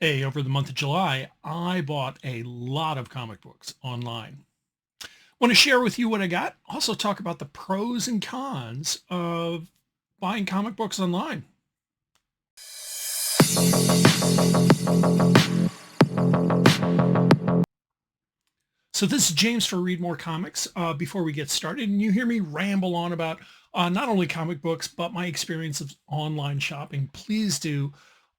Hey, over the month of July, I bought a lot of comic books online. Want to share with you what I got? Also talk about the pros and cons of buying comic books online. So this is James for Read More Comics. Before we get started, and you hear me ramble on about not only comic books, but my experience of online shopping, please do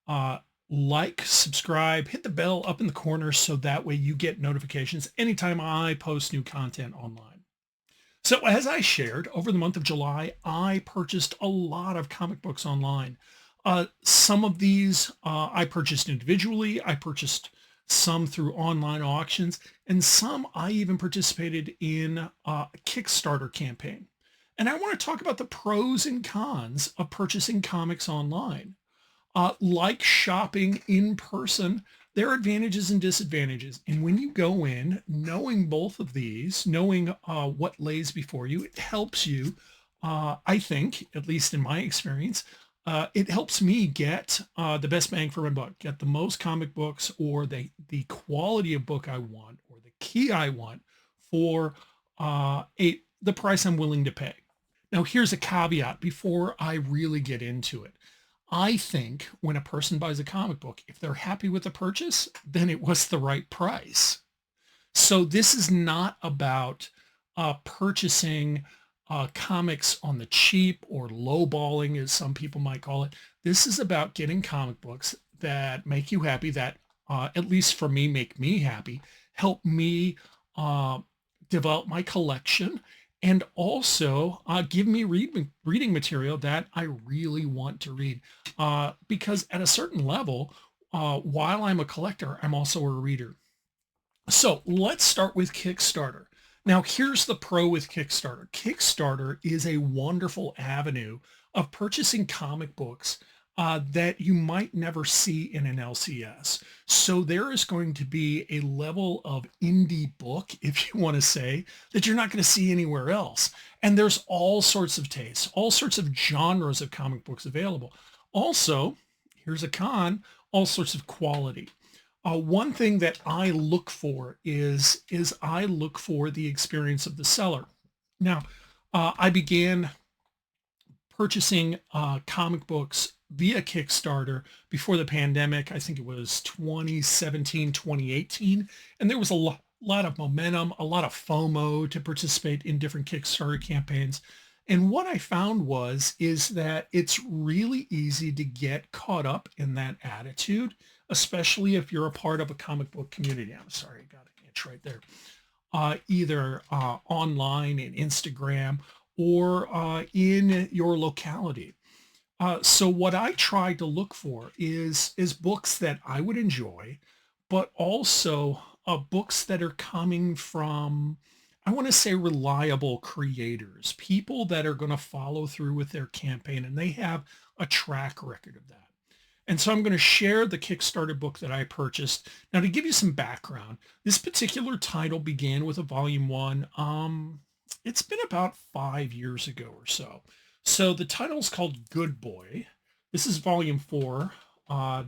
uh, like, subscribe, hit the bell up in the corner so that way you get notifications anytime I post new content online. So as I shared, over the month of July, I purchased a lot of comic books online. Some of these I purchased individually. I purchased some through online auctions, and some I even participated in a Kickstarter campaign. And I want to talk about the pros and cons of purchasing comics online. Like shopping in person, there are advantages and disadvantages. And when you go in, knowing both of these, knowing what lays before you, it helps you, I think, at least in my experience, it helps me get the best bang for my buck, get the most comic books or the quality of book I want or the key I want for the price I'm willing to pay. Now, here's a caveat before I really get into it. I think when a person buys a comic book, if they're happy with the purchase, then it was the right price. So this is not about purchasing comics on the cheap or lowballing, as some people might call it. This is about getting comic books that make you happy, that at least for me, make me happy, help me uh, develop my collection, and also give me reading material that I really want to read. Because at a certain level, while I'm a collector, I'm also a reader. So let's start with Kickstarter. Now, here's the pro with Kickstarter. Kickstarter is a wonderful avenue of purchasing comic books that you might never see in an LCS. So there is going to be a level of indie book, if you want to say, that you're not going to see anywhere else. And there's all sorts of tastes, all sorts of genres of comic books available. Also, here's a con, all sorts of quality. One thing that I look for is I look for the experience of the seller. Now, I began purchasing comic books via Kickstarter before the pandemic. I think it was 2017, 2018, and there was a lot of momentum, a lot of FOMO to participate in different Kickstarter campaigns. And what I found is that it's really easy to get caught up in that attitude, especially if you're a part of a comic book community. I'm sorry, I got an itch right there. Either online in Instagram or in your locality. So what I try to look for is books that I would enjoy, but also books that are coming from, I want to say, reliable creators, people that are going to follow through with their campaign, and they have a track record of that. And so I'm going to share the Kickstarter book that I purchased. Now, to give you some background, this particular title began with a volume one. It's been about 5 years ago or so. So the title is called Good Boy. This is volume four.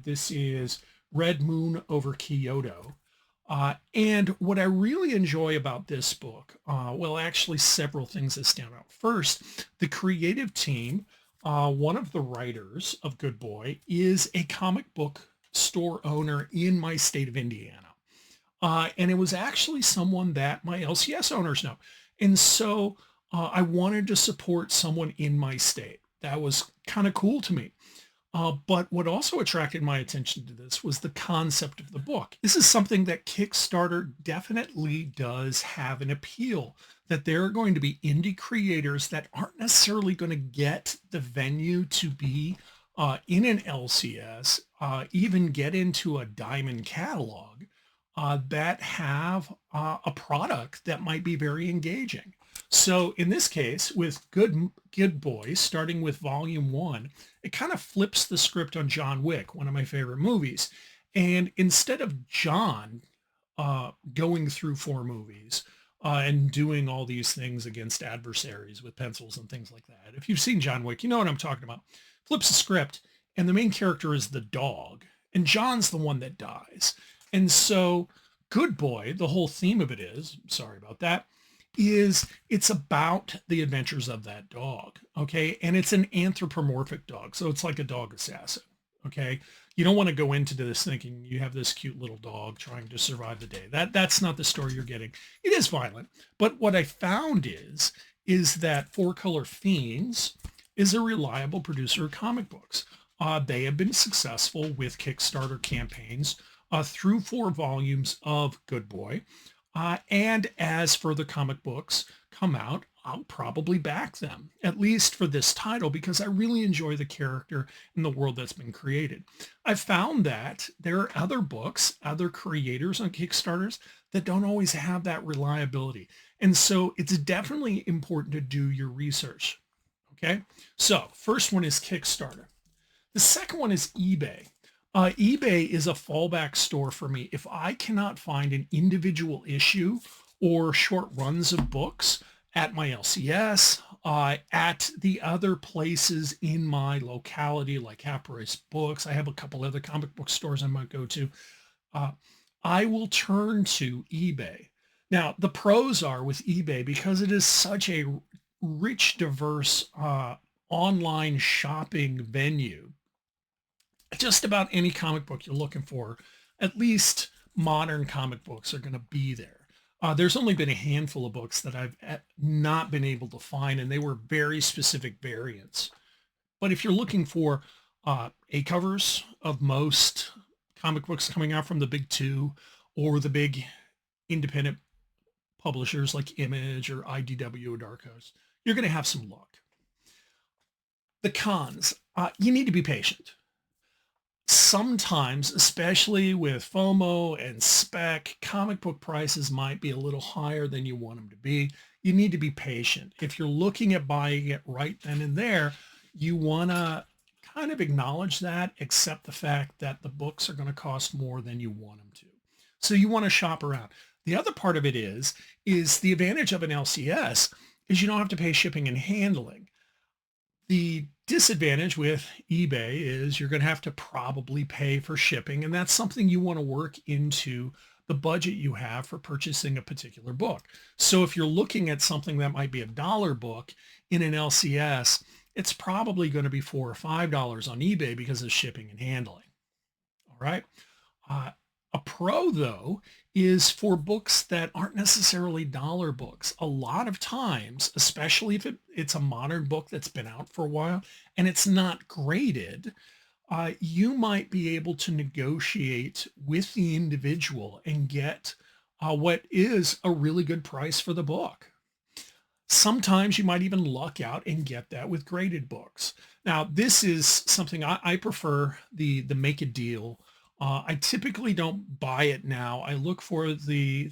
This is Red Moon over Kyoto. And what I really enjoy about this book, well, actually several things that stand out. First, the creative team, one of the writers of Good Boy is a comic book store owner in my state of Indiana. And it was actually someone that my LCS owners know. And so I wanted to support someone in my state. That was kind of cool to me. But what also attracted my attention to this was the concept of the book. This is something that Kickstarter definitely does have an appeal, that there are going to be indie creators that aren't necessarily going to get the venue to be in an LCS, even get into a diamond catalog, that have a product that might be very engaging. So in this case, with Good Boys, starting with volume one, it kind of flips the script on John Wick, one of my favorite movies. And instead of John going through four movies and doing all these things against adversaries with pencils and things like that, if you've seen John Wick, you know what I'm talking about. Flips the script, and the main character is the dog. and John's the one that dies. And so Good Boy, the whole theme of it is, sorry about that, is it's about the adventures of that dog. Okay. And it's an anthropomorphic dog. So it's like a dog assassin. Okay. You don't want to go into this thinking you have this cute little dog trying to survive the day. That's not the story you're getting. It is violent. But what I found is that Four Color Fiends is a reliable producer of comic books. They have been successful with Kickstarter campaigns through 4 volumes of Good Boy. And as further comic books come out, I'll probably back them, at least for this title, because I really enjoy the character and the world that's been created. I've found that there are other books, other creators on Kickstarters that don't always have that reliability. And so it's definitely important to do your research. Okay, so first one is Kickstarter. The second one is eBay. eBay is a fallback store for me. If I cannot find an individual issue or short runs of books at my LCS, at the other places in my locality, like Half Price Books, I have a couple other comic book stores I might go to, I will turn to eBay. Now, the pros are with eBay, because it is such a rich, diverse online shopping venue. Just about any comic book you're looking for, at least modern comic books, are going to be there. There's only been a handful of books that I've not been able to find, and they were very specific variants. But if you're looking for A covers of most comic books coming out from the big 2 or the big independent publishers like Image or IDW or Dark Horse, you're going to have some luck. The cons, you need to be patient. Sometimes, especially with FOMO and spec, comic book prices might be a little higher than you want them to be. You need to be patient. If you're looking at buying it right then and there, you want to kind of acknowledge that, accept the fact that the books are going to cost more than you want them to. So you want to shop around. The other part of it is the advantage of an LCS is you don't have to pay shipping and handling. The disadvantage with eBay is you're going to have to probably pay for shipping, and that's something you want to work into the budget you have for purchasing a particular book. So if you're looking at something that might be $1 book in an LCS, it's probably going to be $4 or $5 on eBay because of shipping and handling. All right. A pro, though, is for books that aren't necessarily dollar books. A lot of times, especially if it's a modern book that's been out for a while and it's not graded, you might be able to negotiate with the individual and get what is a really good price for the book. Sometimes you might even luck out and get that with graded books. Now, this is something I prefer, the make a deal. I typically don't buy it now. I look for the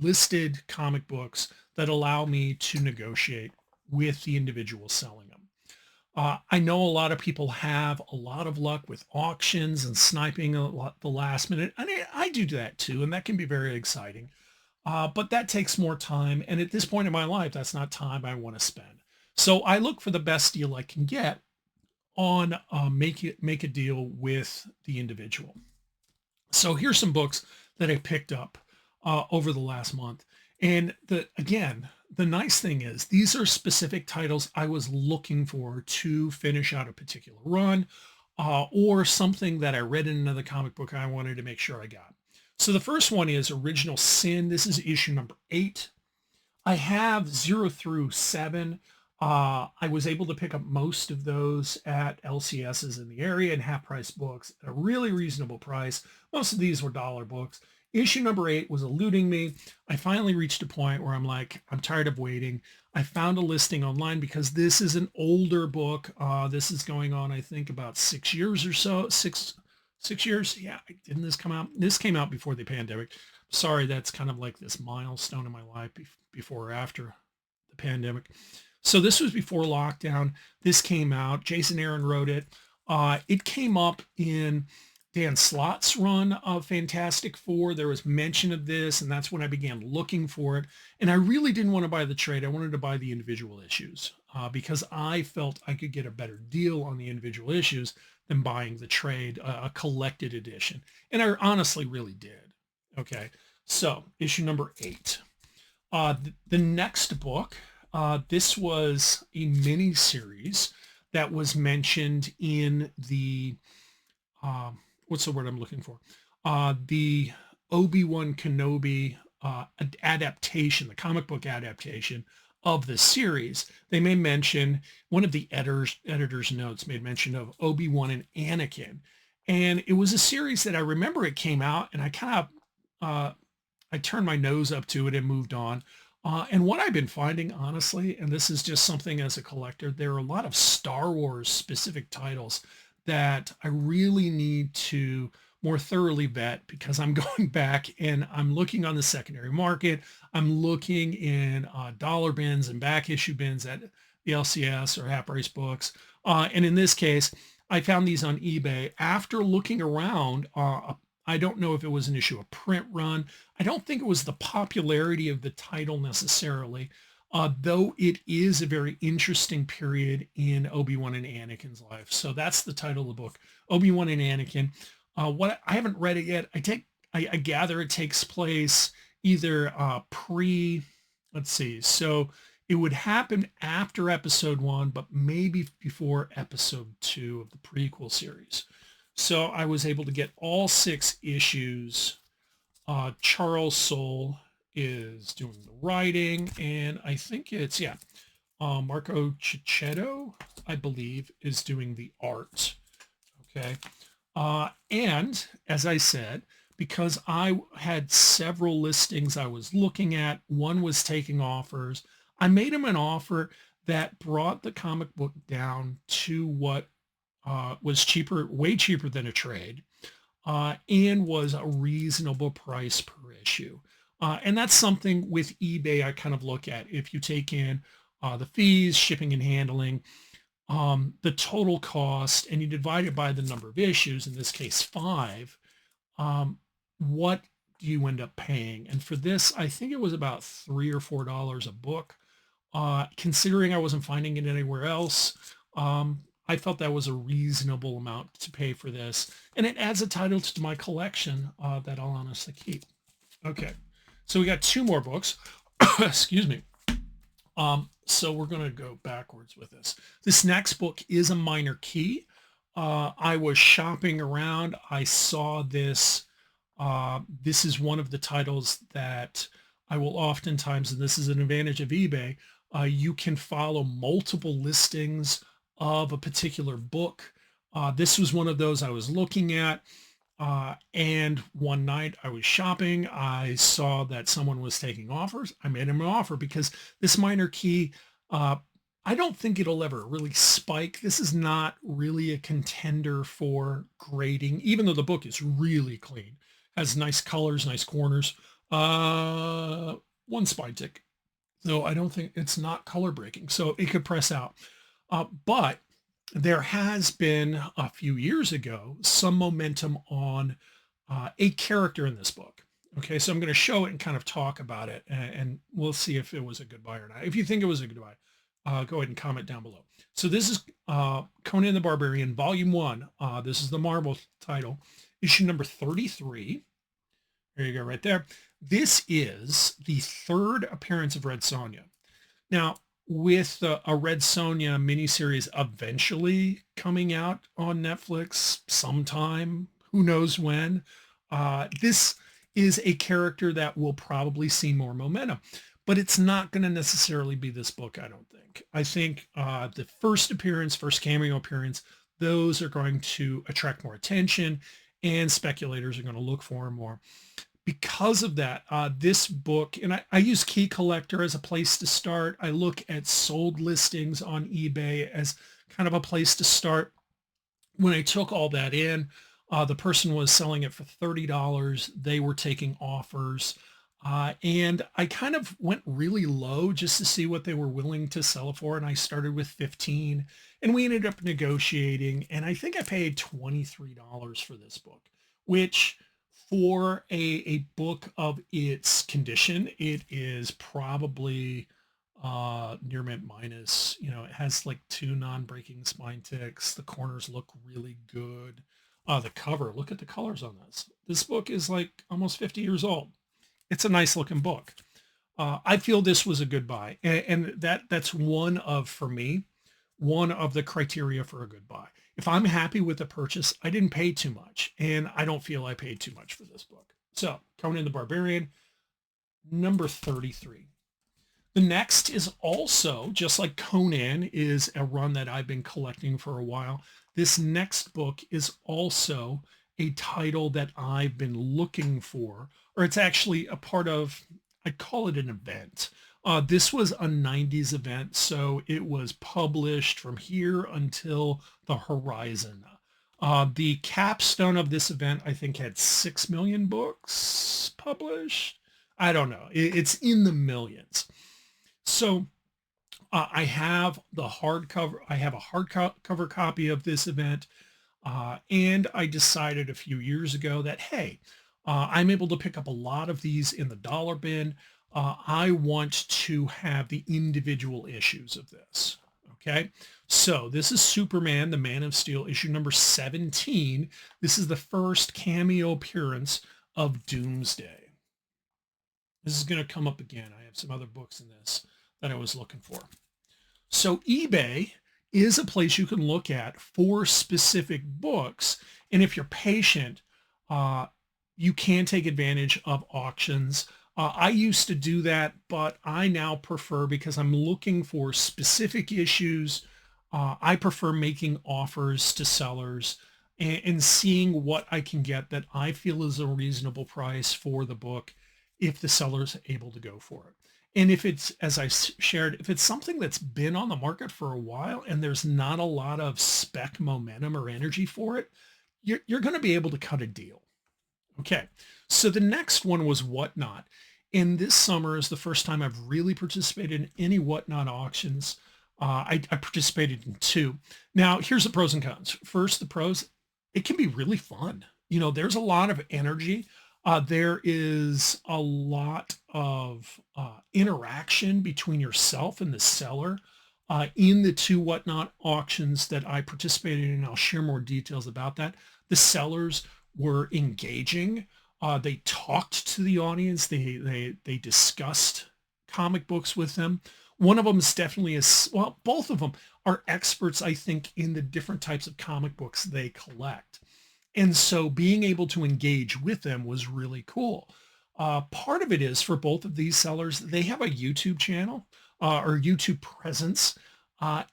listed comic books that allow me to negotiate with the individual selling them. I know a lot of people have a lot of luck with auctions and sniping the last minute. I do that too, and that can be very exciting. But that takes more time. And at this point in my life, that's not time I want to spend. So I look for the best deal I can get on make a deal with the individual. So here's some books that I picked up over the last month. And again, the nice thing is these are specific titles I was looking for to finish out a particular run or something that I read in another comic book I wanted to make sure I got. So the first one is Original Sin. This is issue number 8. I have 0 through 7. I was able to pick up most of those at LCSs in the area and Half Price Books at a really reasonable price. Most of these were dollar books. Issue number 8 was eluding me. I finally reached a point where I'm like, I'm tired of waiting. I found a listing online because this is an older book. This is going on, I think, about 6 years or so. Six years? Yeah, didn't this come out? This came out before the pandemic. Sorry, that's kind of like this milestone in my life before or after the pandemic. So this was before lockdown. This came out. Jason Aaron wrote it. It came up in Dan Slott's run of Fantastic Four. There was mention of this, and that's when I began looking for it. And I really didn't want to buy the trade. I wanted to buy the individual issues because I felt I could get a better deal on the individual issues than buying the trade, a collected edition. And I honestly really did. Okay, so issue number 8. The next book, this was a mini series that was mentioned in the, what's the word I'm looking for? The Obi-Wan Kenobi adaptation, the comic book adaptation of the series. They may mention, one of the editor's notes made mention of Obi-Wan and Anakin. And it was a series that I remember it came out and I kind of, I turned my nose up to it and moved on. And what I've been finding, honestly, and this is just something as a collector, there are a lot of Star Wars specific titles that I really need to more thoroughly vet, because I'm going back and I'm looking on the secondary market. I'm looking in dollar bins and back issue bins at the LCS or Half Price Books. And in this case, I found these on eBay after looking around. I don't know if it was an issue of print run. I don't think it was the popularity of the title necessarily, though it is a very interesting period in Obi-Wan and Anakin's life. So that's the title of the book, Obi-Wan and Anakin. What I haven't read it yet. I gather it takes place either let's see. So it would happen after episode 1, but maybe before episode 2 of the prequel series. So I was able to get all 6 issues. Charles Soule is doing the writing, and I think it's, Marco Cicchetto, I believe, is doing the art. Okay. And as I said, because I had several listings I was looking at, one was taking offers, I made him an offer that brought the comic book down to what was cheaper, way cheaper than a trade, and was a reasonable price per issue. And that's something with eBay I kind of look at. If you take in the fees, shipping and handling, the total cost, and you divide it by the number of issues, in this case 5, what do you end up paying? And for this, I think it was about $3 or $4 a book. Considering I wasn't finding it anywhere else, I felt that was a reasonable amount to pay for this. And it adds a title to my collection that I'll honestly keep. Okay, so we got 2 more books. Excuse me. So we're going to go backwards with this. This next book is a minor key. I was shopping around. I saw this. This is one of the titles that I will oftentimes, and this is an advantage of eBay, you can follow multiple listings of a particular book. This was one of those I was looking at. And one night I was shopping, I saw that someone was taking offers. I made him an offer because this minor key, I don't think it'll ever really spike. This is not really a contender for grading, even though the book is really clean, has nice colors, nice corners. One spine tick, though I don't think it's not color breaking, so it could press out. But there has been a few years ago some momentum on a character in this book. Okay, so I'm going to show it and kind of talk about it, and we'll see if it was a good buy or not. If you think it was a good buy, go ahead and comment down below. So this is Conan the Barbarian, Volume 1. This is the Marvel title, issue number 33. There you go, right there. This is the 3rd appearance of Red Sonja. Now, with a Red Sonja miniseries eventually coming out on Netflix sometime, who knows when, this is a character that will probably see more momentum, but it's not going to necessarily be this book, I don't think. I think the first appearance, first cameo appearance, those are going to attract more attention, and speculators are going to look for more. Because of that, this book, and I use Key Collector as a place to start. I look at sold listings on eBay as kind of a place to start. When I took all that in, the person was selling it for $30. They were taking offers. And I kind of went really low just to see what they were willing to sell it for. And I started with 15, and we ended up negotiating. And I think I paid $23 for this book, which for a book of its condition, it is probably near mint minus. You know, it has like 2 non-breaking spine ticks. The corners look really good. The cover, look at the colors on this. This book is like almost 50 years old. It's a nice looking book. I feel this was a good buy, and that's one of, for me, one of the criteria for a good buy. If I'm happy with the purchase, I didn't pay too much, and I don't feel I paid too much for this book. So, Conan the Barbarian, number 33. The next is also, just like Conan is a run that I've been collecting for a while, this next book is also a title that I've been looking for, or it's actually a part of, I call it an event. This was a 90s event, so it was published from here until the horizon. The capstone of this event, I think, had 6 million books published. I don't know. It's in the millions. So I have the hardcover. I have a hardcover copy of this event. And I decided a few years ago that, hey, I'm able to pick up a lot of these in the dollar bin. I want to have the individual issues of this. Okay. So this is Superman, the Man of Steel, issue number 17. This is the first cameo appearance of Doomsday. This is going to come up again. I have some other books in this that I was looking for. So eBay is a place you can look at for specific books. And if you're patient, you can take advantage of auctions. I used to do that, but I now prefer, because I'm looking for specific issues, I prefer making offers to sellers and seeing what I can get that I feel is a reasonable price for the book if the seller's able to go for it. And if it's, as I shared, if it's something that's been on the market for a while and there's not a lot of spec momentum or energy for it, you're going to be able to cut a deal. Okay, so the next one was Whatnot. And this summer is the first time I've really participated in any Whatnot auctions. I participated in 2. Now, here's the pros and cons. First, the pros, it can be really fun. You know, there's a lot of energy. There is a lot of interaction between yourself and the seller in the 2 Whatnot auctions that I participated in. I'll share more details about that. The sellers were engaging. They talked to the audience. They discussed comic books with them. One of them is definitely well, both of them are experts, I think, in the different types of comic books they collect. And so being able to engage with them was really cool. Part of it is, for both of these sellers, they have a YouTube channel or YouTube presence,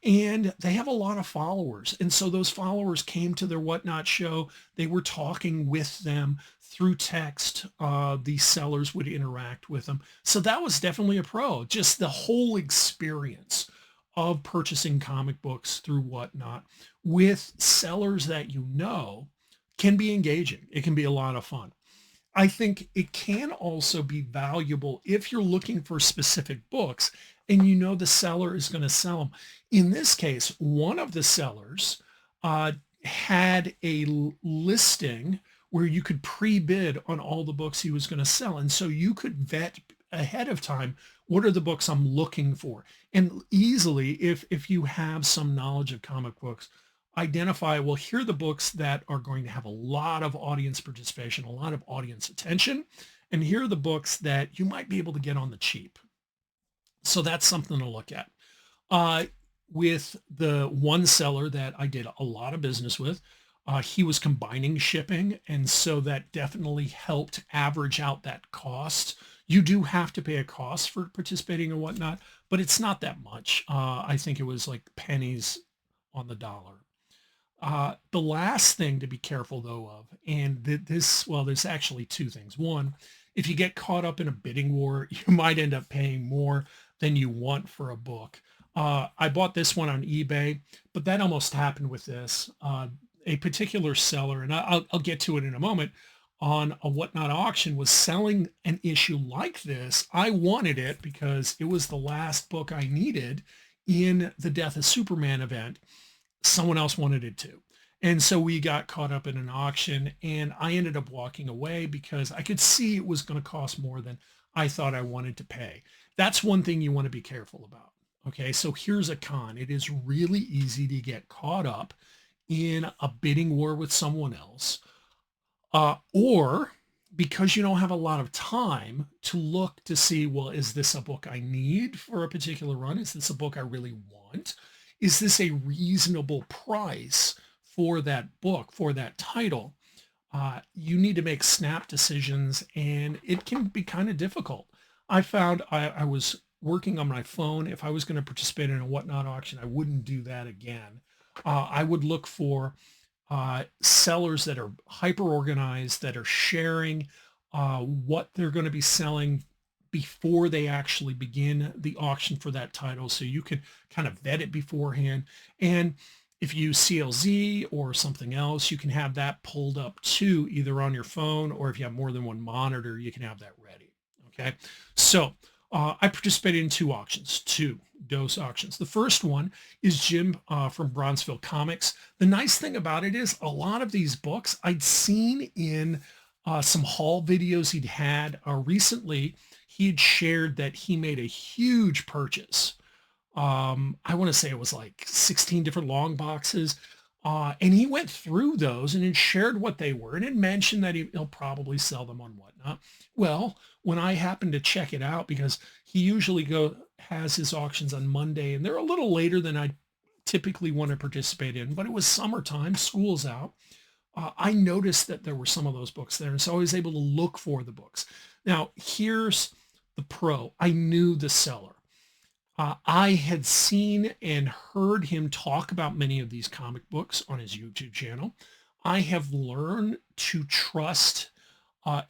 and they have a lot of followers. And so those followers came to their Whatnot show. They were talking with them through text. These sellers would interact with them. So that was definitely a pro. Just the whole experience of purchasing comic books through Whatnot with sellers that you know can be engaging. It can be a lot of fun. I think it can also be valuable if you're looking for specific books and you know the seller is going to sell them. In this case, one of the sellers had a listing where you could pre-bid on all the books he was going to sell. And so you could vet ahead of time, what are the books I'm looking for? And easily, if you have some knowledge of comic books, identify, well, here are the books that are going to have a lot of audience participation, a lot of audience attention, and here are the books that you might be able to get on the cheap. So that's something to look at. With the one seller that I did a lot of business with, he was combining shipping, and so that definitely helped average out that cost. You do have to pay a cost for participating and whatnot, but it's not that much. I think it was like pennies on the dollar. The last thing to be careful, though, of, and there's actually 2 things. One, if you get caught up in a bidding war, you might end up paying more than you want for a book. I bought this one on eBay, but that almost happened with this. A particular seller, and I'll get to it in a moment, on a Whatnot auction was selling an issue like this. I wanted it because it was the last book I needed in the Death of Superman event. Someone else wanted it too. And so we got caught up in an auction, and I ended up walking away because I could see it was going to cost more than I thought I wanted to pay. That's one thing you want to be careful about. Okay, so here's a con. It is really easy to get caught up in a bidding war with someone else, or because you don't have a lot of time to look to see, well, is this a book I need for a particular run? Is this a book I really want? Is this a reasonable price for that book, for that title? You need to make snap decisions, and it can be kind of difficult. I found I was working on my phone. If I was going to participate in a Whatnot auction, I wouldn't do that again. I would look for sellers that are hyper organized, that are sharing what they're going to be selling before they actually begin the auction for that title. So you can kind of vet it beforehand. And if you use CLZ or something else, you can have that pulled up too, either on your phone, or if you have more than one monitor, you can have that ready. Okay. So I participated in two DOS auctions. The first one is Jim from Bronzeville Comics. The nice thing about it is a lot of these books I'd seen in some haul videos he'd had recently. He had shared that he made a huge purchase. I want to say it was like 16 different long boxes. And he went through those and had shared what they were and had mentioned that he'll probably sell them on Whatnot. Well, when I happened to check it out, because he usually has his auctions on Monday, and they're a little later than I typically want to participate in, but it was summertime, school's out. I noticed that there were some of those books there, and so I was able to look for the books. Now, here's the pro. I knew the seller. I had seen and heard him talk about many of these comic books on his YouTube channel. I have learned to trust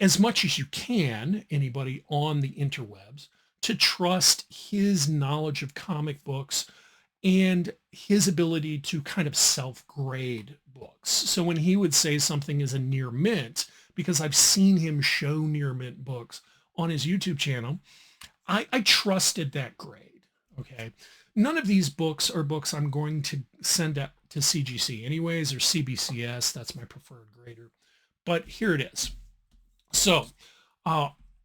as much as you can, anybody on the interwebs, to trust his knowledge of comic books and his ability to kind of self-grade books. So when he would say something is a near mint, because I've seen him show near mint books on his YouTube channel, I trusted that grade. Okay. None of these books are books I'm going to send out to CGC anyways, or CBCS. That's my preferred grader. But here it is. So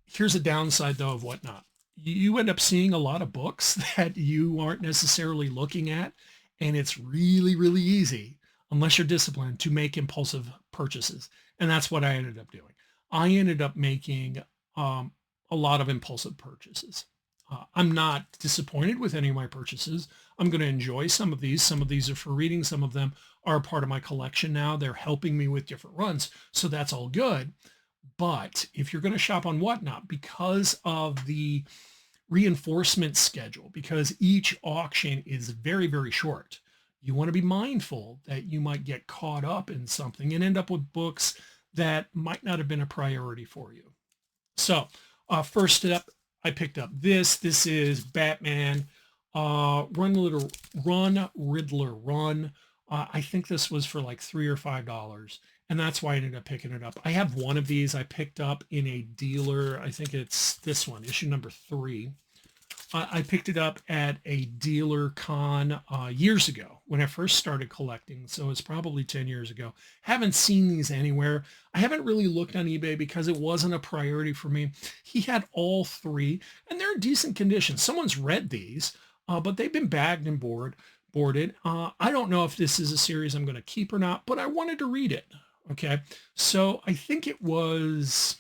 here's a downside, though, of Whatnot. You end up seeing a lot of books that you aren't necessarily looking at, and it's really, really easy, unless you're disciplined, to make impulsive purchases. And that's what I ended up doing. I ended up making a lot of impulsive purchases. I'm not disappointed with any of my purchases. I'm going to enjoy some of these. Some of these are for reading. Some of them are a part of my collection now. They're helping me with different runs. So that's all good. But if you're going to shop on Whatnot, because of the reinforcement schedule, because each auction is very, very short, you want to be mindful that you might get caught up in something and end up with books that might not have been a priority for you. So first up, I picked up this. This is Batman Run Riddler Run. I think this was for like $3 or $5, and that's why I ended up picking it up. I have one of these I picked up in a dealer. I think it's this one, issue number 3. I picked it up at a dealer con years ago when I first started collecting. So it's probably 10 years ago. Haven't seen these anywhere. I haven't really looked on eBay because it wasn't a priority for me. He had all 3 and they're in decent condition. Someone's read these, but they've been bagged and boarded. I don't know if this is a series I'm going to keep or not, but I wanted to read it. Okay. So I think it was,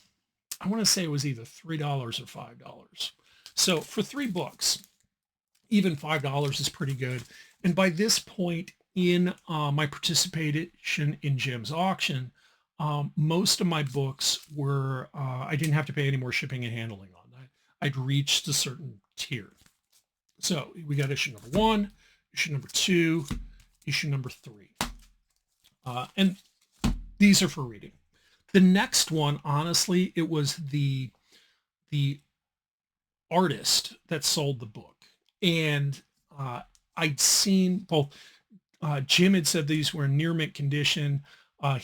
I want to say it was either $3 or $5. So for 3 books, even $5 is pretty good. And by this point in my participation in Jim's auction, most of my books were, I didn't have to pay any more shipping and handling on that. I'd reached a certain tier. So we got issue number 1, issue number 2, issue number 3. And these are for reading. The next one, honestly, it was the artist that sold the book. And I'd seen both, Jim had said these were in near mint condition. I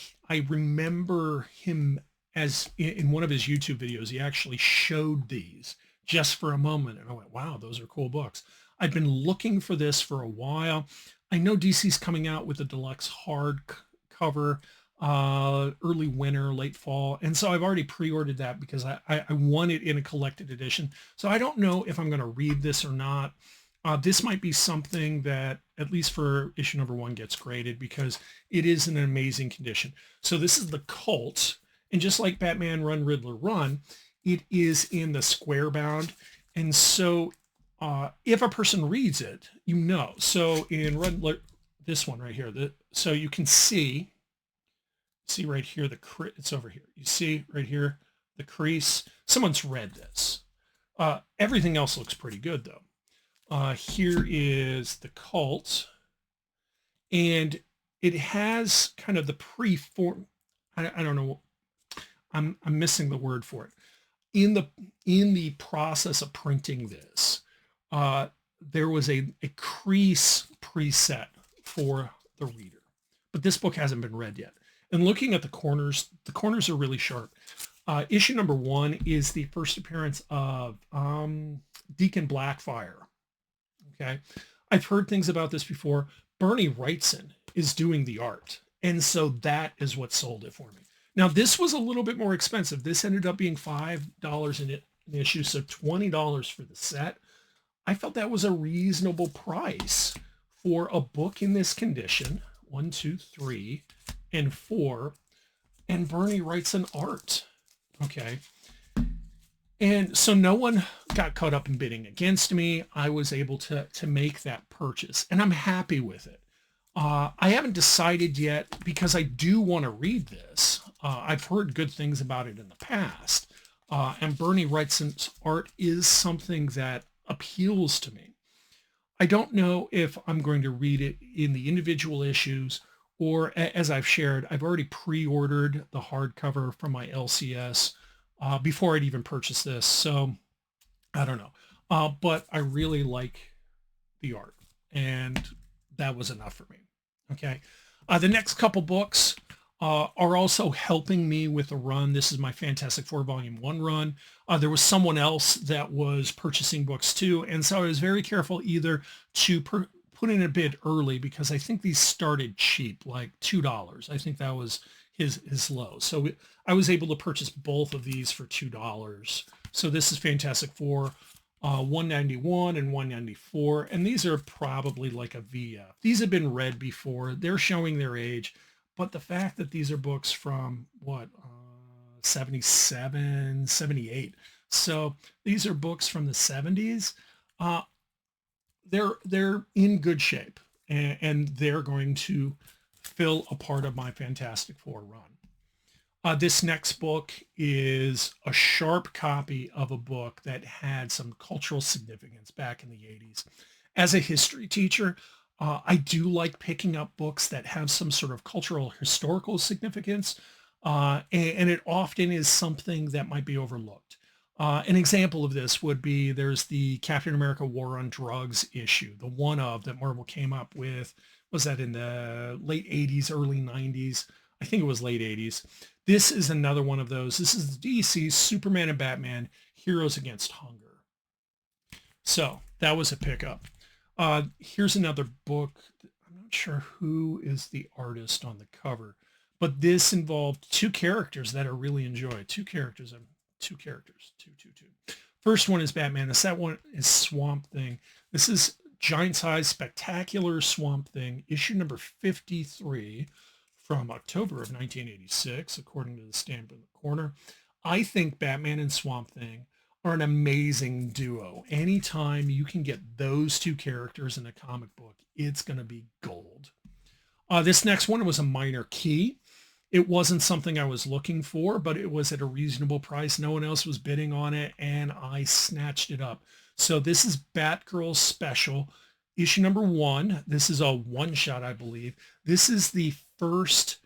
remember him as in one of his YouTube videos, he actually showed these just for a moment. And I went, wow, those are cool books. I've been looking for this for a while. I know DC's coming out with a deluxe hard cover. early winter, late fall. And so I've already pre-ordered that because I want it in a collected edition. So I don't know if I'm going to read this or not. This might be something that, at least for issue number 1, gets graded because it is in an amazing condition. So this is the Cult. And just like Batman Run, Riddler Run, it is in the square bound. And so if a person reads it, you know. So in Riddler, this one right here, so you can see right here, it's over here. You see right here, the crease. Someone's read this. Everything else looks pretty good though. Here is the Cult, and it has kind of the pre-form. I don't know. I'm missing the word for it. In the process of printing this, there was a crease preset for the reader, but this book hasn't been read yet. And looking at the corners are really sharp. Issue number 1 is the first appearance of Deacon Blackfire. Okay, I've heard things about this before. Bernie Wrightson is doing the art, and so that is what sold it for me. Now this was a little bit more expensive. This ended up being $5 in an issue, so $20 for the set. I felt that was a reasonable price for a book in this condition. 1, 2, 3, and 4, and Bernie Wrightson art. Okay. And so no one got caught up in bidding against me. I was able to make that purchase, and I'm happy with it. I haven't decided yet because I do want to read this. I've heard good things about it in the past. And Bernie Wrightson's art is something that appeals to me. I don't know if I'm going to read it in the individual issues, or as I've shared, I've already pre-ordered the hardcover from my LCS before I'd even purchased this. So I don't know. But I really like the art, and that was enough for me. Okay. The next couple books are also helping me with the run. This is my Fantastic Four Volume 1 run. There was someone else that was purchasing books too, and so I was very careful either to put in a bid early, because I think these started cheap, like $2. I think that was his low. So I was able to purchase both of these for $2. So this is Fantastic Four 191 and 194, and these are probably like a VF. These have been read before. They're showing their age, but the fact that these are books from what 77, 78, so these are books from the 70s. They're in good shape, and they're going to fill a part of my Fantastic Four run. This next book is a sharp copy of a book that had some cultural significance back in the 80s. As a history teacher, I do like picking up books that have some sort of cultural historical significance, and it often is something that might be overlooked. An example of this would be, there's the Captain America War on Drugs issue, the one of that Marvel came up with. Was that in the late 80s, early 90s? I think it was late 80s. This is another one of those. This is DC's Superman and Batman Heroes Against Hunger. So that was a pickup. Here's another book. I'm not sure who is the artist on the cover, but this involved two characters that I really enjoy. Two characters. First one is Batman. The second one is Swamp Thing. This is Giant Size Spectacular Swamp Thing, issue number 53 from October of 1986, according to the stamp in the corner. I think Batman and Swamp Thing are an amazing duo. Anytime you can get those two characters in a comic book, it's going to be gold. This next one was a minor key. It wasn't something I was looking for, but it was at a reasonable price. No one else was bidding on it, and I snatched it up. So this is Batgirl Special, issue number 1. This is a one-shot, I believe. This is the first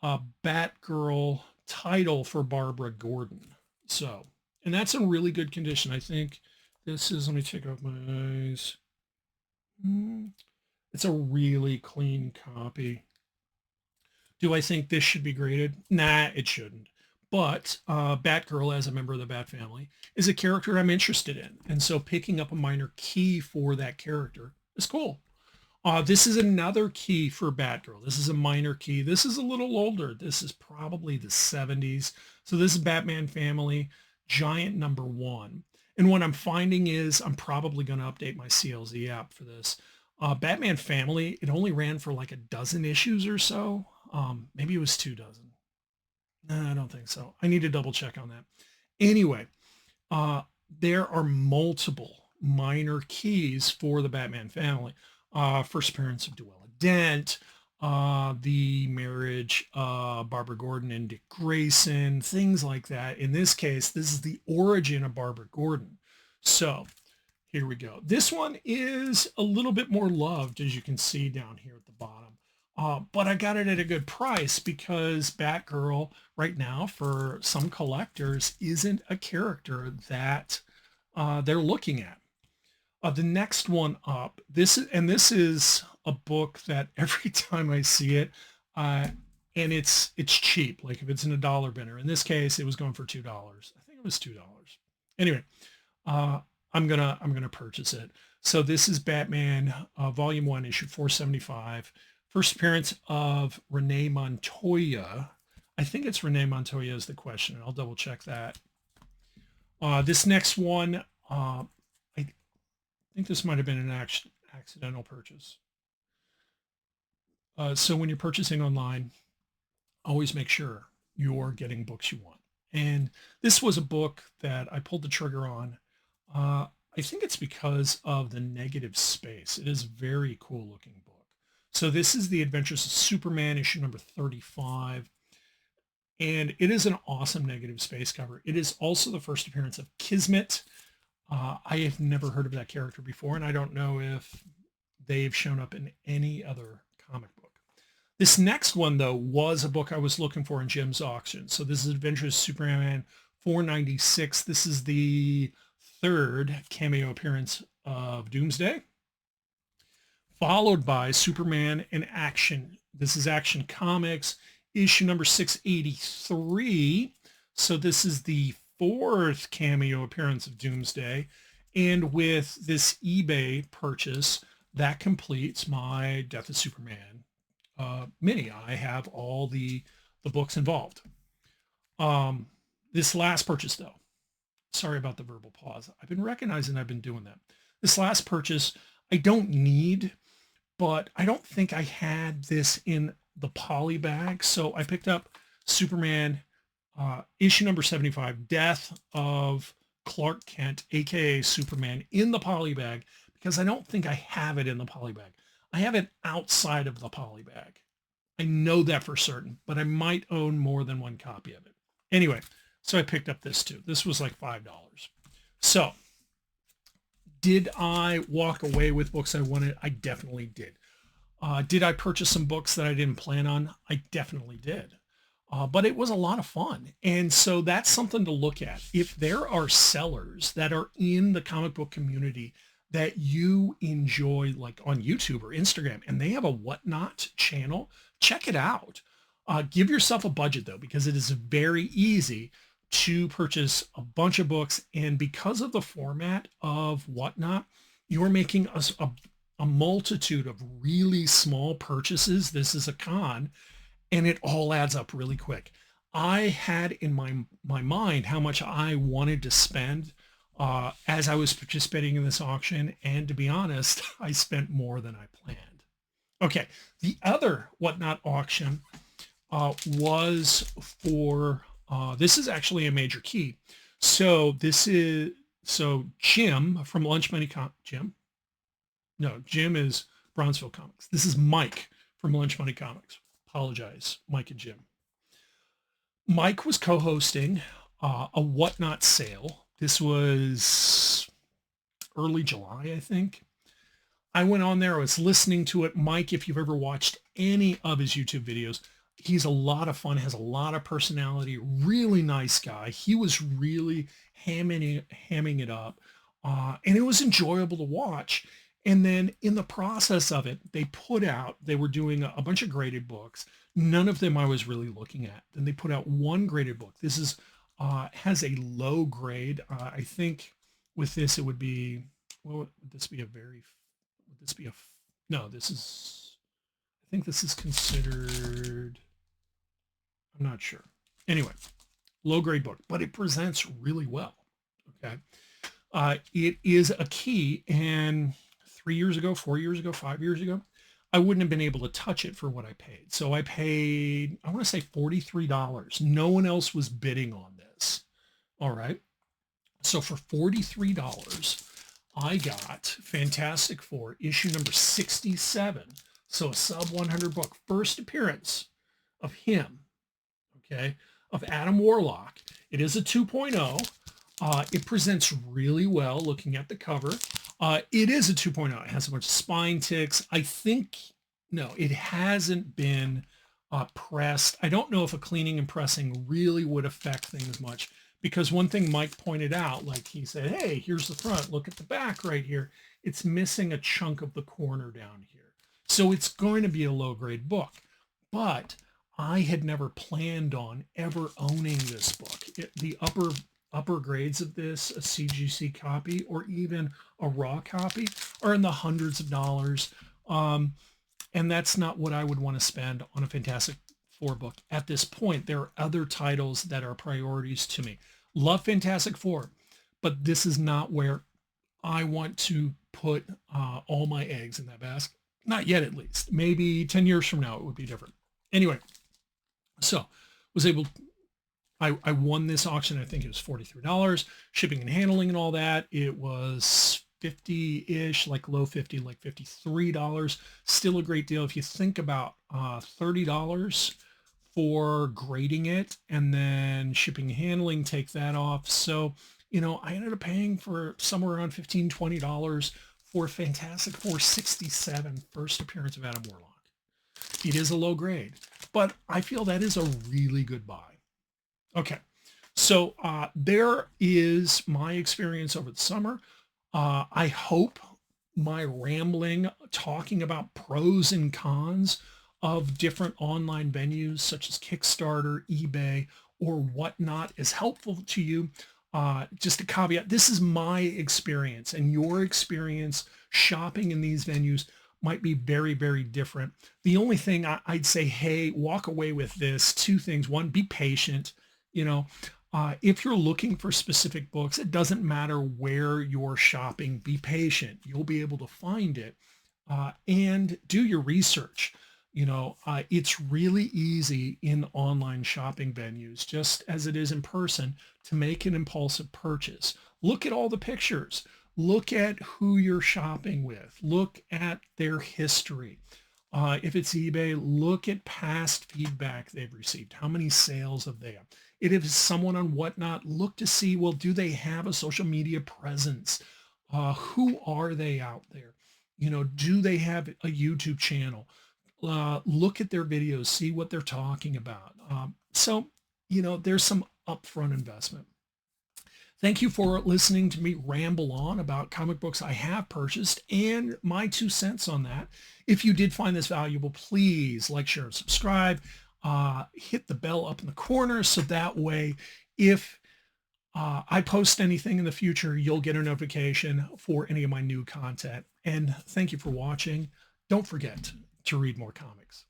Batgirl title for Barbara Gordon. So, and that's in really good condition. I think this is, let me take off my eyes. It's a really clean copy. Do I think this should be graded? Nah, it shouldn't. But Batgirl, as a member of the Bat family, is a character I'm interested in. And so picking up a minor key for that character is cool. This is another key for Batgirl. This is a minor key. This is a little older. This is probably the 70s. So this is Batman Family, Giant #1. And what I'm finding is I'm probably going to update my CLZ app for this. Batman Family, it only ran for like a dozen issues or so. Maybe it was 2 dozen. No, I don't think so. I need to double check on that. Anyway, there are multiple minor keys for the Batman Family. First appearance of Duella Dent, the marriage of Barbara Gordon and Dick Grayson, things like that. In this case, this is the origin of Barbara Gordon. So here we go. This one is a little bit more loved, as you can see down here at the bottom. But I got it at a good price because Batgirl right now for some collectors isn't a character that they're looking at. The next one up, this is a book that every time I see it, and it's cheap. Like if it's in a dollar binner. In this case, it was going for $2. I think it was $2. Anyway, I'm gonna purchase it. So this is Batman Volume 1, issue 475. First appearance of Renee Montoya. I think it's Renee Montoya is the question. I'll double check that. This next one, I think this might have been an accidental purchase. So when you're purchasing online, always make sure you're getting books you want. And this was a book that I pulled the trigger on. I think it's because of the negative space. It is a very cool looking book. So this is The Adventures of Superman, issue number 35. And it is an awesome negative space cover. It is also the first appearance of Kismet. I have never heard of that character before, and I don't know if they've shown up in any other comic book. This next one, though, was a book I was looking for in Jim's auction. So this is Adventures of Superman 496. This is the third cameo appearance of Doomsday, followed by Superman in Action. This is Action Comics, issue number 683. So this is the fourth cameo appearance of Doomsday. And with this eBay purchase, that completes my Death of Superman mini. I have all the books involved. This last purchase, though, sorry about the verbal pause. I've been recognizing I've been doing that. This last purchase, I don't need, but I don't think I had this in the poly bag. So I picked up Superman issue number 75, Death of Clark Kent, aka Superman, in the poly bag, because I don't think I have it in the poly bag. I have it outside of the poly bag. I know that for certain, but I might own more than one copy of it. Anyway, so I picked up this too. This was like $5. So did I walk away with books I wanted? I definitely did. Did I purchase some books that I didn't plan on? I definitely did. But it was a lot of fun. And so that's something to look at. If there are sellers that are in the comic book community that you enjoy, like on YouTube or Instagram, and they have a Whatnot channel, check it out. Give yourself a budget though, because it is very easy to purchase a bunch of books. And because of the format of Whatnot, you're making a multitude of really small purchases. This is a con, and it all adds up really quick. I had in my mind how much I wanted to spend as I was participating in this auction. And to be honest, I spent more than I planned. Okay, the other Whatnot auction was for, this is actually a major key. So Jim from Lunch Money Jim is Bronzeville Comics. This is Mike from Lunch Money Comics. Apologize, Mike and Jim. Mike was co-hosting a Whatnot sale. This was early July, I think. I went on there, I was listening to it. Mike, if you've ever watched any of his YouTube videos, he's a lot of fun, has a lot of personality, really nice guy. He was really hamming it up. And it was enjoyable to watch. And then in the process of it, they were doing a bunch of graded books. None of them I was really looking at. Then they put out one graded book. This is has a low grade. I think with this, it would be, well, would this be a No, I think this is considered, I'm not sure. Anyway, low grade book, but it presents really well. Okay. It is a key, and 3 years ago, 4 years ago, 5 years ago, I wouldn't have been able to touch it for what I paid. So I paid, I want to say $43. No one else was bidding on this. All right. So for $43, I got Fantastic Four, issue number 67. So a sub 100 book, first appearance of him, okay, of Adam Warlock. It is a 2.0. It presents really well looking at the cover. It is a 2.0. It has a bunch of spine ticks. I think, no, it hasn't been pressed. I don't know if a cleaning and pressing really would affect things much, because one thing Mike pointed out, like he said, hey, here's the front, look at the back right here. It's missing a chunk of the corner down here. So it's going to be a low grade book, but I had never planned on ever owning this book. The upper grades of this, a CGC copy or even a raw copy, are in the hundreds of dollars. And that's not what I would want to spend on a Fantastic Four book at this point. There are other titles that are priorities to me. Love Fantastic Four, but this is not where I want to put all my eggs in that basket. Not yet, at least. Maybe 10 years from now, it would be different. Anyway, so was able, I won this auction. I think it was $43, shipping and handling and all that. It was 50-ish, like low 50, like $53. Still a great deal. If you think about $30 for grading it and then shipping and handling, take that off. So, I ended up paying for somewhere around $15, $20 for Fantastic Four 67, first appearance of Adam Warlock. It is a low grade, but I feel that is a really good buy. Okay, so there is my experience over the summer. I hope my rambling, talking about pros and cons of different online venues such as Kickstarter, eBay, or whatnot is helpful to you. Just a caveat, this is my experience, and your experience shopping in these venues might be very, very different. The only thing I'd say, hey, walk away with this, two things. One, be patient. If you're looking for specific books, it doesn't matter where you're shopping, be patient. You'll be able to find it, and do your research. It's really easy in online shopping venues, just as it is in person, to make an impulsive purchase. Look at all the pictures. Look at who you're shopping with. Look at their history. If it's eBay, look at past feedback they've received. How many sales have they had? If it's someone on Whatnot, look to see, well, do they have a social media presence? Who are they out there? Do they have a YouTube channel? Look at their videos, see what they're talking about. So, there's some upfront investment. Thank you for listening to me ramble on about comic books I have purchased and my 2 cents on that. If you did find this valuable, please like, share, and subscribe. Hit the bell up in the corner so that way if I post anything in the future, you'll get a notification for any of my new content. And thank you for watching. Don't forget to read more comics.